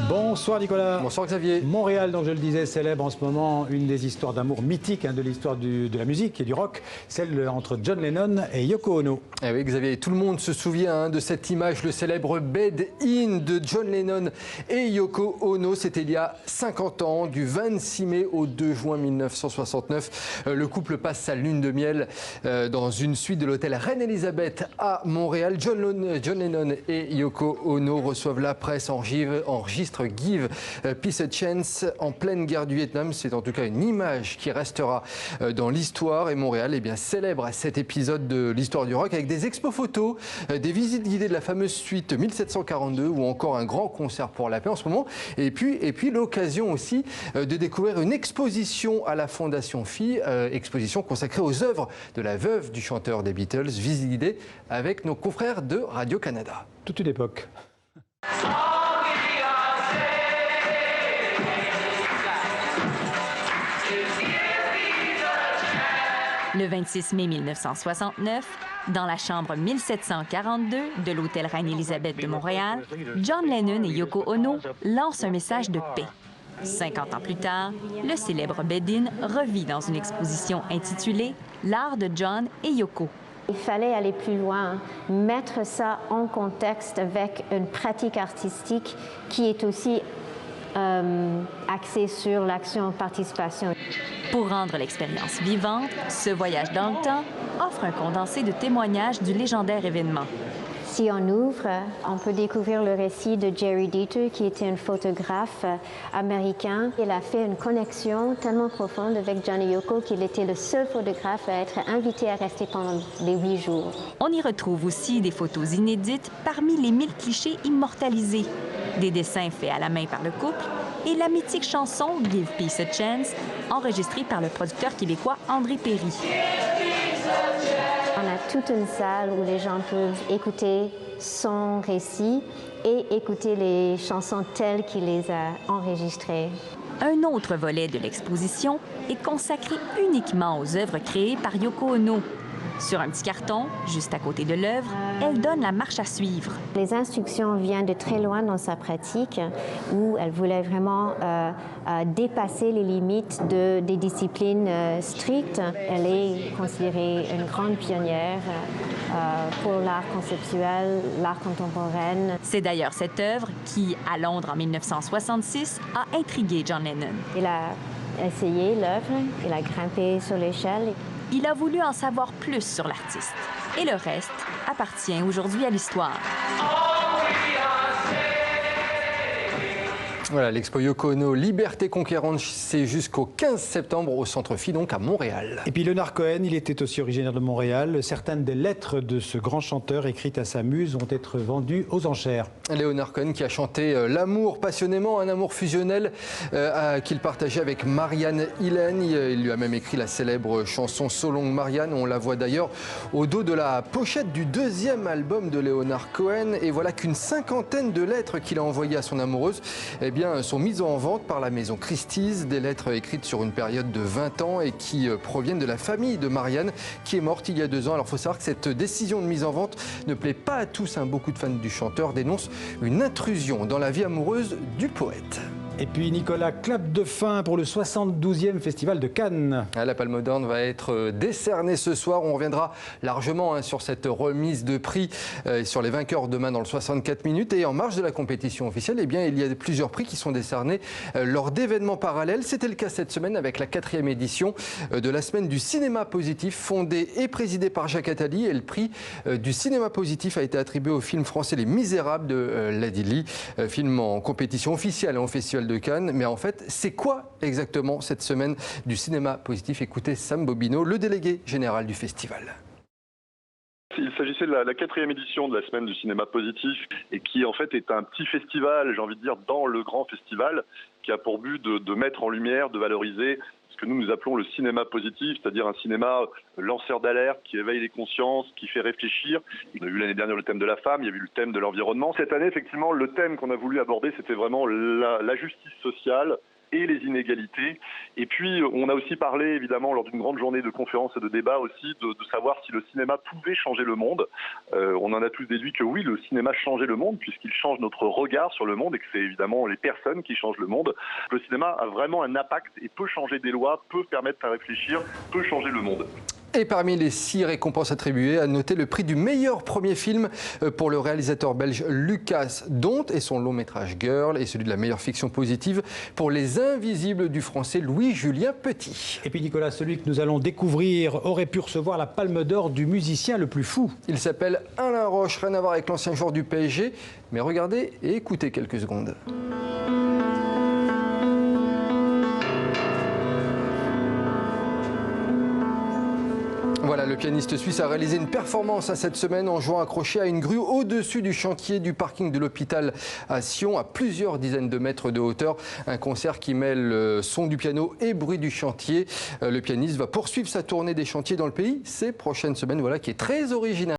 Bonsoir Nicolas. Bonsoir Xavier. Montréal, donc je le disais, célèbre en ce moment une des histoires d'amour mythiques de l'histoire de la musique et du rock, celle entre John Lennon et Yoko Ono. Eh oui Xavier, tout le monde se souvient de cette image, le célèbre Bed In de John Lennon et Yoko Ono. C'était il y a 50 ans, du 26 mai au 2 juin 1969. Le couple passe sa lune de miel dans une suite de l'hôtel Reine-Élisabeth à Montréal. John Lennon et Yoko Ono reçoivent la presse, enregistrent Give Peace a Chance en pleine guerre du Vietnam. C'est en tout cas une image qui restera dans l'histoire. Et Montréal célèbre cet épisode de l'histoire du rock avec des expos photos, des visites guidées de la fameuse suite 1742 ou encore un grand concert pour la paix en ce moment. Et puis l'occasion aussi de découvrir une exposition à la Fondation Phi, exposition consacrée aux œuvres de la veuve du chanteur des Beatles, visite guidée avec nos confrères de Radio-Canada. Toute une époque. Le 26 mai 1969, dans la chambre 1742 de l'hôtel Reine-Élisabeth de Montréal, John Lennon et Yoko Ono lancent un message de paix. 50 ans plus tard, le célèbre Bed In revit dans une exposition intitulée « L'art de John et Yoko ». Il fallait aller plus loin, mettre ça en contexte avec une pratique artistique qui est aussi axée sur l'action-participation. Pour rendre l'expérience vivante, ce voyage dans le temps offre un condensé de témoignages du légendaire événement. Si on ouvre, on peut découvrir le récit de Jerry Dieter, qui était un photographe américain. Il a fait une connexion tellement profonde avec John et Yoko qu'il était le seul photographe à être invité à rester pendant les 8 jours. On y retrouve aussi des photos inédites parmi les 1000 clichés immortalisés, des dessins faits à la main par le couple et la mythique chanson « Give Peace a Chance » enregistrée par le producteur québécois André Péry. On a toute une salle où les gens peuvent écouter son récit et écouter les chansons telles qu'il les a enregistrées. Un autre volet de l'exposition est consacré uniquement aux œuvres créées par Yoko Ono. Sur un petit carton, juste à côté de l'œuvre, elle donne la marche à suivre. Les instructions viennent de très loin dans sa pratique, où elle voulait vraiment dépasser les limites des disciplines strictes. Elle est considérée une grande pionnière pour l'art conceptuel, l'art contemporain. C'est d'ailleurs cette œuvre qui, à Londres en 1966, a intrigué John Lennon. Il a essayé l'œuvre, il a grimpé sur l'échelle. Il a voulu en savoir plus sur l'artiste. Et le reste appartient aujourd'hui à l'histoire. Voilà, l'expo Yoko Ono Liberté Conquérante, c'est jusqu'au 15 septembre au Centre Phi, donc à Montréal. Et puis Leonard Cohen, il était aussi originaire de Montréal. Certaines des lettres de ce grand chanteur écrites à sa muse vont être vendues aux enchères. Leonard Cohen qui a chanté l'amour passionnément, un amour fusionnel qu'il partageait avec Marianne Hillen. Il lui a même écrit la célèbre chanson So Long Marianne. On la voit d'ailleurs au dos de la pochette du deuxième album de Leonard Cohen. Et voilà qu'une cinquantaine de lettres qu'il a envoyées à son amoureuse sont mises en vente par la maison Christie's. Des lettres écrites sur une période de 20 ans et qui proviennent de la famille de Marianne qui est morte il y a 2 ans. Alors il faut savoir que cette décision de mise en vente ne plaît pas à tous. Beaucoup de fans du chanteur dénoncent une intrusion dans la vie amoureuse du poète. Et puis Nicolas, clap de fin pour le 72e Festival de Cannes. La Palme d'Or va être décernée ce soir. On reviendra largement sur cette remise de prix et sur les vainqueurs demain dans le 64 minutes. Et en marge de la compétition officielle, il y a plusieurs prix qui sont décernés lors d'événements parallèles. C'était le cas cette semaine avec la 4e édition de la Semaine du cinéma positif, fondée et présidée par Jacques Attali. Et le prix du cinéma positif a été attribué au film français Les Misérables de Lady Lee, film en compétition officielle au Festival de Cannes. Mais en fait, c'est quoi exactement cette semaine du cinéma positif? Écoutez Sam Bobino, le délégué général du festival. Il s'agissait de la 4e édition de la Semaine du cinéma positif et qui en fait est un petit festival, j'ai envie de dire, dans le grand festival qui a pour but de mettre en lumière, de valoriser ce que nous appelons le cinéma positif, c'est-à-dire un cinéma lanceur d'alerte qui éveille les consciences, qui fait réfléchir. On a eu l'année dernière le thème de la femme, il y a eu le thème de l'environnement. Cette année, effectivement, le thème qu'on a voulu aborder, c'était vraiment la justice sociale et les inégalités. Et puis, on a aussi parlé, évidemment, lors d'une grande journée de conférences et de débats aussi, de savoir si le cinéma pouvait changer le monde. On en a tous déduit que oui, le cinéma changeait le monde, puisqu'il change notre regard sur le monde et que c'est évidemment les personnes qui changent le monde. Le cinéma a vraiment un impact et peut changer des lois, peut permettre à réfléchir, peut changer le monde. Et parmi les 6 récompenses attribuées, à noter le prix du meilleur premier film pour le réalisateur belge Lucas Dont et son long métrage Girl, et celui de la meilleure fiction positive pour Les Invisibles du français Louis-Julien Petit. Et puis Nicolas, celui que nous allons découvrir aurait pu recevoir la Palme d'Or du musicien le plus fou. Il s'appelle Alain Roche, rien à voir avec l'ancien joueur du PSG, mais regardez et écoutez quelques secondes. Voilà, le pianiste suisse a réalisé une performance cette semaine en jouant accroché à une grue au-dessus du chantier du parking de l'hôpital à Sion, à plusieurs dizaines de mètres de hauteur. Un concert qui mêle son du piano et bruit du chantier. Le pianiste va poursuivre sa tournée des chantiers dans le pays ces prochaines semaines, voilà, qui est très original.